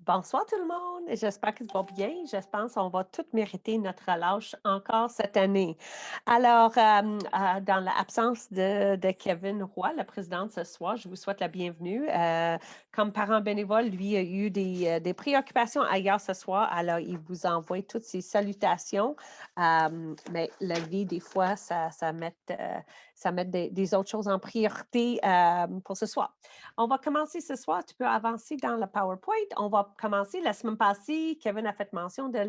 Bonsoir tout le monde, j'espère que tu vas bien. Je pense qu'on va tous mériter notre relâche encore cette année. Alors, dans l'absence de Kevin Roy, le président de ce soir, je vous souhaite la bienvenue. Comme parent bénévole, lui a eu des préoccupations ailleurs ce soir, alors il vous envoie toutes ses salutations. Mais la vie, des fois, ça met des autres choses en priorité pour ce soir. On va commencer ce soir. Tu peux avancer dans le PowerPoint. On va commencer. La semaine passée, Kevin a fait mention de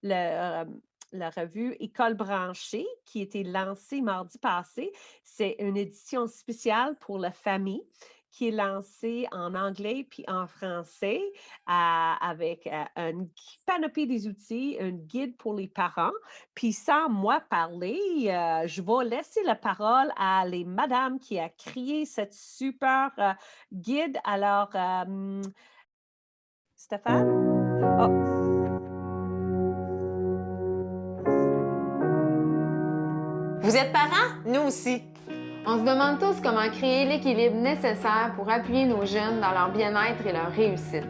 la revue École branchée qui a été lancée mardi passé. C'est une édition spéciale pour la famille qui est lancée en anglais puis en français avec une panoplie des outils, un guide pour les parents. Puis sans moi parler, je vais laisser la parole à les madames qui a créé cette super guide. Alors, Stéphane? Oh, Vous êtes parents? Nous aussi. On se demande tous comment créer l'équilibre nécessaire pour appuyer nos jeunes dans leur bien-être et leur réussite.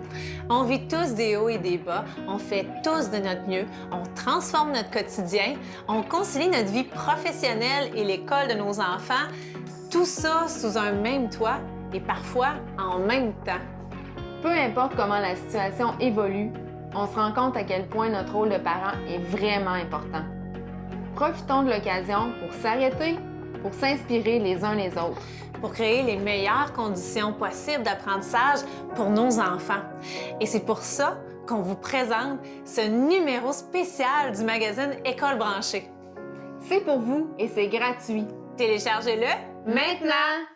On vit tous des hauts et des bas, on fait tous de notre mieux, on transforme notre quotidien, on concilie notre vie professionnelle et l'école de nos enfants, tout ça sous un même toit et parfois en même temps. Peu importe comment la situation évolue, on se rend compte à quel point notre rôle de parent est vraiment important. Profitons de l'occasion pour s'arrêter, pour s'inspirer les uns les autres. Pour créer les meilleures conditions possibles d'apprentissage pour nos enfants. Et c'est pour ça qu'on vous présente ce numéro spécial du magazine École branchée. C'est pour vous et c'est gratuit. Téléchargez-le Maintenant!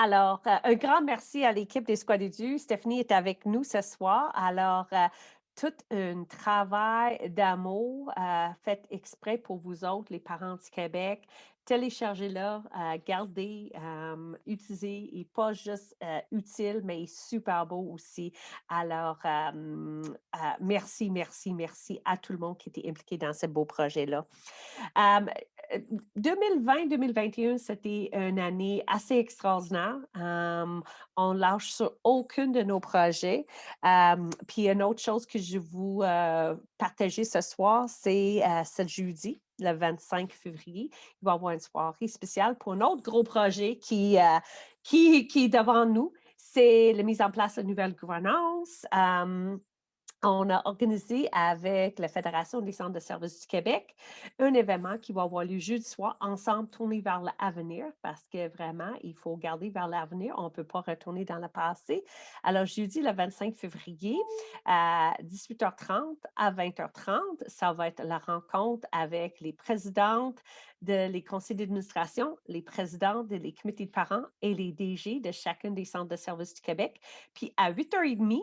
alors, un grand merci à l'équipe des Squadidus. Stéphanie est avec nous ce soir. Alors, tout un travail d'amour fait exprès pour vous autres, les parents du Québec. Téléchargez-le, gardez, utilisez, et pas juste utile, mais super beau aussi. Alors, merci, merci, merci à tout le monde qui était impliqué dans ce beau projet-là. 2020-2021, c'était une année assez extraordinaire. On lâche sur aucun de nos projets. Puis une autre chose que je vous partager ce soir, c'est ce jeudi, le 25 février. Il va y avoir une soirée spéciale pour un autre gros projet qui est devant nous. C'est la mise en place de nouvelle gouvernance. On a organisé avec la Fédération des centres de services du Québec un événement qui va avoir lieu jeudi soir, ensemble tourner vers l'avenir, parce que vraiment, il faut regarder vers l'avenir. On ne peut pas retourner dans le passé. Alors, jeudi, le 25 février, à 18h30 à 20h30, ça va être la rencontre avec les présidentes les conseils d'administration, les présidentes des comités de parents et les DG de chacun des centres de services du Québec. Puis à 8h30,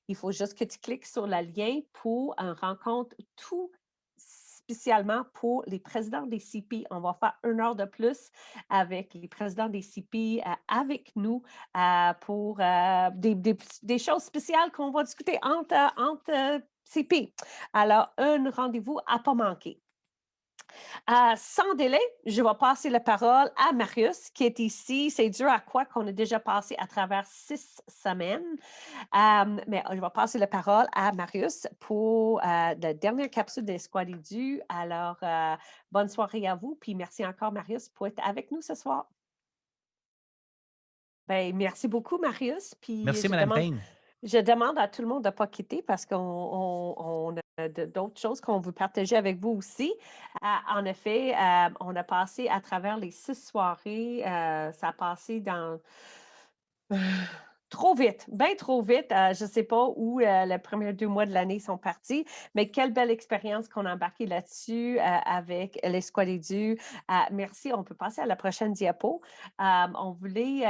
il faut juste que tu cliques sur le lien pour une rencontre tout spécialement pour les présidents des CP. On va faire 1 heure de plus avec les présidents des CP avec nous pour des choses spéciales qu'on va discuter entre CP. Alors, un rendez-vous à ne pas manquer. Sans délai, je vais passer la parole à Marius, qui est ici. C'est dur à quoi qu'on a déjà passé à travers 6 semaines. Mais je vais passer la parole à Marius pour la dernière capsule des Squadidus. Alors, bonne soirée à vous. Puis merci encore, Marius, pour être avec nous ce soir. Ben, merci beaucoup, Marius. Puis Merci, Mme Payne. je demande à tout le monde de ne pas quitter parce qu'on a d'autres choses qu'on veut partager avec vous aussi. En effet, on a passé à travers les 6 soirées, ça a passé dans trop vite, bien trop vite. Je ne sais pas où les premiers 2 mois de l'année sont partis, mais quelle belle expérience qu'on a embarqué là-dessus avec les Squadidus. Merci. On peut passer à la prochaine diapo. On voulait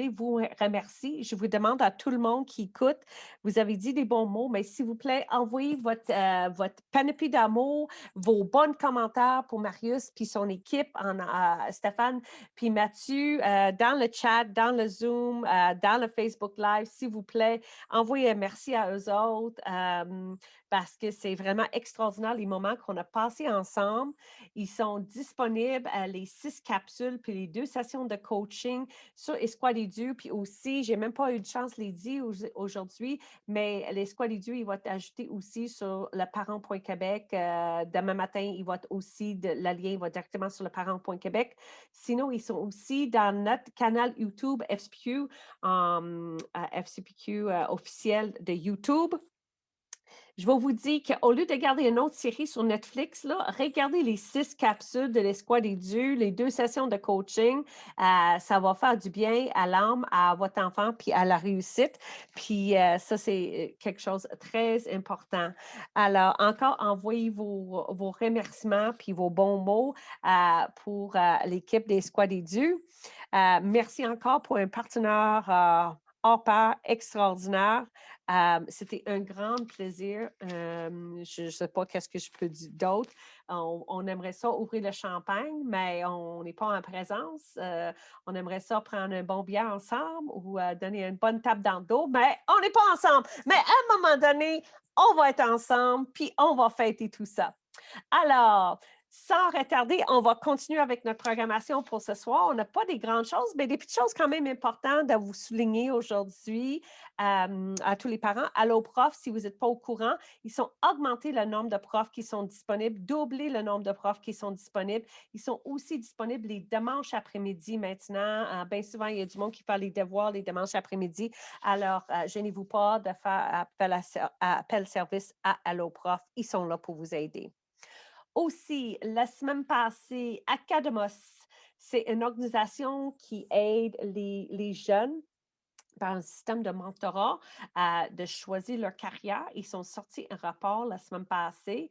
vous remercier. Je vous demande à tout le monde qui écoute, vous avez dit des bons mots, mais s'il vous plaît, envoyez votre panoplie d'amour, vos bons commentaires pour Marius puis son équipe, Stéphane puis Mathieu, dans le chat, dans le Zoom, dans le le Facebook Live, s'il vous plaît, envoyez un merci à eux autres parce que c'est vraiment extraordinaire les moments qu'on a passés ensemble. Ils sont disponibles, les 6 capsules puis les 2 sessions de coaching sur Esqualidu. Puis aussi, j'ai même pas eu de chance de les dire aujourd'hui, mais l'Esqualidu, il va être ajouté aussi sur le parent.québec. Demain matin, il va être aussi, le lien va directement sur le parent.québec. Sinon, ils sont aussi dans notre canal YouTube FCPQ, FCPQ officiel de YouTube. Je vais vous dire qu'au lieu de regarder une autre série sur Netflix, là, regardez les 6 capsules de l'Escouade des dieux, les 2 sessions de coaching. Ça va faire du bien à l'âme, à votre enfant, puis à la réussite. Puis ça, c'est quelque chose de très important. Alors, encore, envoyez vos remerciements puis vos bons mots pour l'équipe des Escouades des dieux. Merci encore pour un partenaire hors pair extraordinaire. C'était un grand plaisir. Je ne sais pas qu'est-ce que je peux dire d'autre. On aimerait ça ouvrir le champagne, mais on n'est pas en présence. On aimerait ça prendre un bon bière ensemble ou donner une bonne tape dans le dos, mais on n'est pas ensemble. Mais à un moment donné, on va être ensemble, puis on va fêter tout ça. Alors, sans retarder, on va continuer avec notre programmation pour ce soir. On n'a pas des grandes choses, mais des petites choses quand même importantes à vous souligner aujourd'hui à tous les parents. Allo Prof, si vous n'êtes pas au courant, ils sont augmentés le nombre de profs qui sont disponibles, doublé le nombre de profs qui sont disponibles. Ils sont aussi disponibles les dimanches après-midi maintenant. Bien souvent, il y a du monde qui fait les devoirs les dimanches après-midi. Alors, gênez-vous pas de faire appel service à Allo Prof. Ils sont là pour vous aider. Aussi, la semaine passée, Academos, c'est une organisation qui aide les jeunes par un système de mentorat de choisir leur carrière. Ils sont sortis un rapport la semaine passée.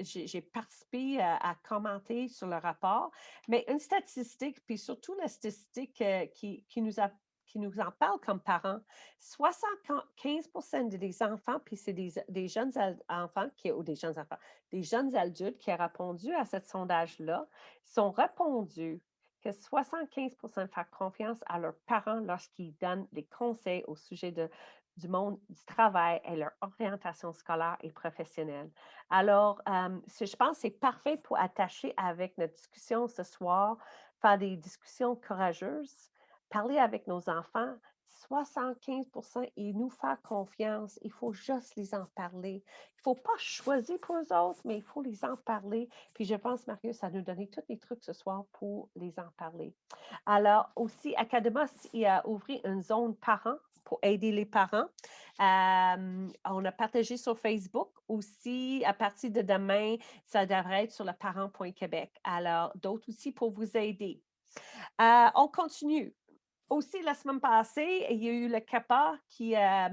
J'ai participé à commenter sur le rapport, mais une statistique, puis surtout la statistique qui nous en parle comme parents, 75% des enfants, puis c'est des jeunes enfants, ou des jeunes enfants, des jeunes adultes qui ont répondu à ce sondage-là, sont répondus que 75 faire confiance à leurs parents lorsqu'ils donnent des conseils au sujet du monde du travail et leur orientation scolaire et professionnelle. Alors, je pense que c'est parfait pour attacher avec notre discussion ce soir, faire des discussions courageuses, parler avec nos enfants. 75 et nous faire confiance. Il faut juste les en parler. Il ne faut pas choisir pour eux autres, mais il faut les en parler. Puis je pense, Marius, à nous donner tous les trucs ce soir pour les en parler. Alors, aussi, Academos, il a ouvert une zone parents pour aider les parents. On a partagé sur Facebook aussi. À partir de demain, ça devrait être sur le parent.québec. Alors, d'autres aussi pour vous aider. On continue. Aussi, la semaine passée, il y a eu le CAPA qui a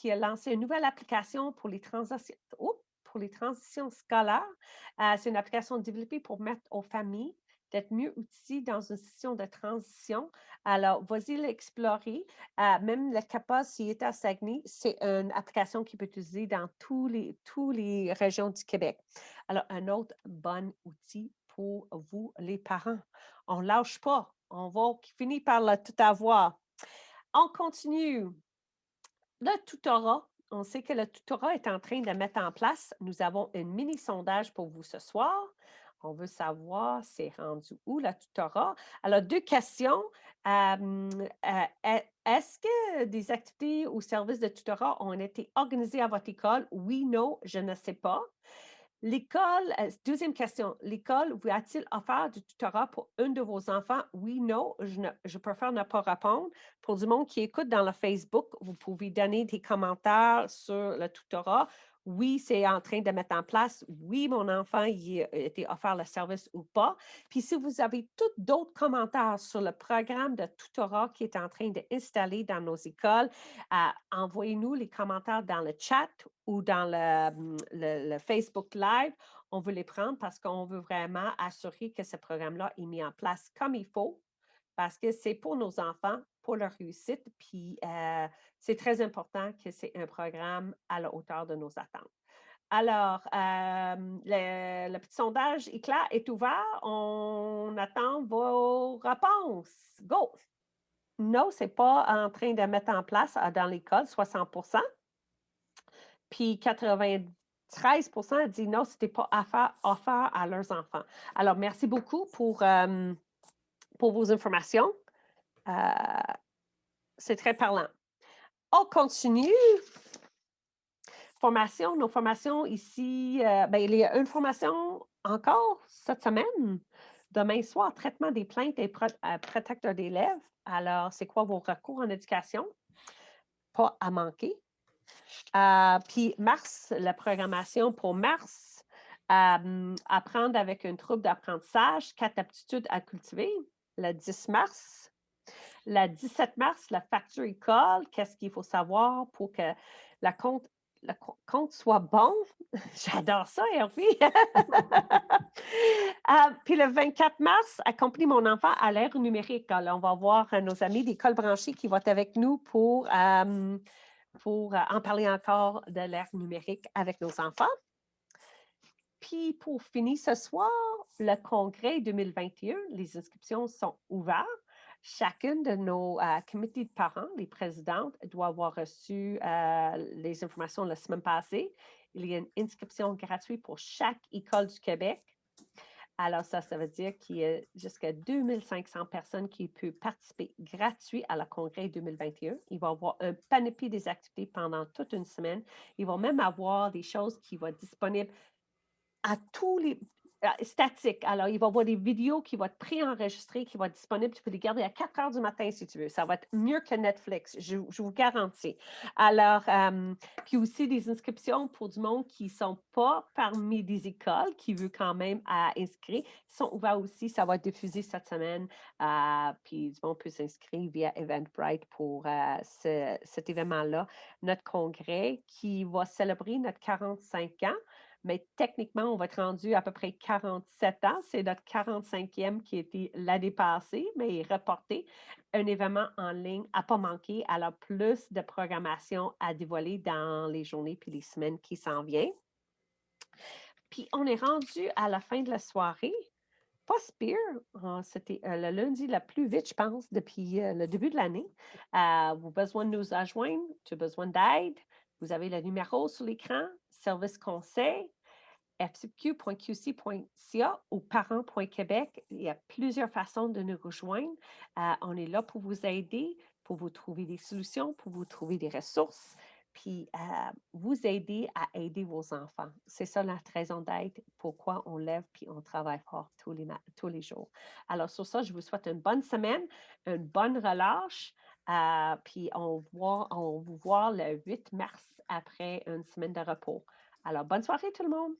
lancé une nouvelle application pour les transitions scolaires. C'est une application développée pour permettre aux familles d'être mieux outillées dans une situation de transition. Alors, vas-y l'explorer. Même le CAPA, s'il est à Saguenay, c'est une application qui peut être utilisée dans tous les régions du Québec. Alors, un autre bon outil pour vous, les parents. On ne lâche pas. On va finir par tout avoir. On continue. Le tutorat. On sait que le tutorat est en train de mettre en place. Nous avons un mini sondage pour vous ce soir. On veut savoir c'est rendu où le tutorat. Alors, 2 questions. Est-ce que des activités ou services de tutorat ont été organisés à votre école? Oui, non, je ne sais pas. L'école, deuxième question, l'école vous a-t-il offert du tutorat pour un de vos enfants? Oui, non, je préfère ne pas répondre. Pour du monde qui écoute dans le Facebook, vous pouvez donner des commentaires sur le tutorat. Oui, c'est en train de mettre en place. Oui, mon enfant, il a été offert le service ou pas. Puis si vous avez tous d'autres commentaires sur le programme de tutorat qui est en train d'installer dans nos écoles, envoyez-nous les commentaires dans le chat ou dans le Facebook Live. On veut les prendre parce qu'on veut vraiment assurer que ce programme-là est mis en place comme il faut parce que c'est pour nos enfants, pour leur réussite. Puis, c'est très important que c'est un programme à la hauteur de nos attentes. Alors, le petit sondage éclair est ouvert. On attend vos réponses. Go! non, c'est pas en train de mettre en place dans l'école, 60%. Puis 93 dit non, c'était pas offert à leurs enfants. Alors, merci beaucoup pour vos informations. Euh, c'est très parlant. On continue. Formation, nos formations ici, ben, il y a une formation encore cette semaine. Demain soir, traitement des plaintes et protecteurs d'élèves. Alors, c'est quoi vos recours en éducation? Pas à manquer. Puis mars, la programmation pour mars, apprendre avec un trouble d'apprentissage, 4 aptitudes à cultiver, le 10 mars. Le 17 mars, la facture école, qu'est-ce qu'il faut savoir pour que la compte, compte soit bon? J'adore ça, Hervé! Puis le 24 mars, accompagner mon enfant à l'ère numérique. Alors, on va voir nos amis d'école branchée qui vont être avec nous pour en parler encore de l'ère numérique avec nos enfants. Puis, pour finir ce soir, le congrès 2021, les inscriptions sont ouvertes. Chacune de nos comités de parents, les présidentes, doit avoir reçu les informations la semaine passée. Il y a une inscription gratuite pour chaque école du Québec. Alors, ça veut dire qu'il y a jusqu'à 2500 personnes qui peuvent participer gratuit à la congrès 2021. Il va y avoir un panoplie des activités pendant toute une semaine. Il va même avoir des choses qui vont être disponibles à tous les statiques. Alors, il va y avoir des vidéos qui vont être préenregistrées, qui vont être disponibles. Tu peux les garder à 4 heures du matin si tu veux. Ça va être mieux que Netflix, je vous garantis. Alors, puis aussi des inscriptions pour du monde qui ne sont pas parmi des écoles, qui veut quand même inscrire. Ils sont ouverts aussi. Ça va être diffusé cette semaine. Puis du monde peut s'inscrire via Eventbrite pour cet événement-là. Notre congrès qui va célébrer notre 45 ans. Mais techniquement, on va être rendu à peu près 47 ans. C'est notre 45e qui a été l'année passée, mais reporté. Un événement en ligne à pas manquer. Alors, plus de programmation à dévoiler dans les journées puis les semaines qui s'en viennent. Puis, on est rendu à la fin de la soirée. Pas si pire. C'était le lundi le plus vite, je pense, depuis le début de l'année. Vous avez besoin de nous rejoindre, tu as besoin d'aide. Vous avez le numéro sur l'écran, service conseil, fcq.qc.ca ou parents.québec. Il y a plusieurs façons de nous rejoindre. On est là pour vous aider, pour vous trouver des solutions, pour vous trouver des ressources, puis vous aider à aider vos enfants. C'est ça notre raison d'être, pourquoi on lève puis on travaille fort tous les jours. Alors, sur ça, je vous souhaite une bonne semaine, une bonne relâche. Puis on vous voit le 8 mars après une semaine de repos. Alors, bonne soirée tout le monde!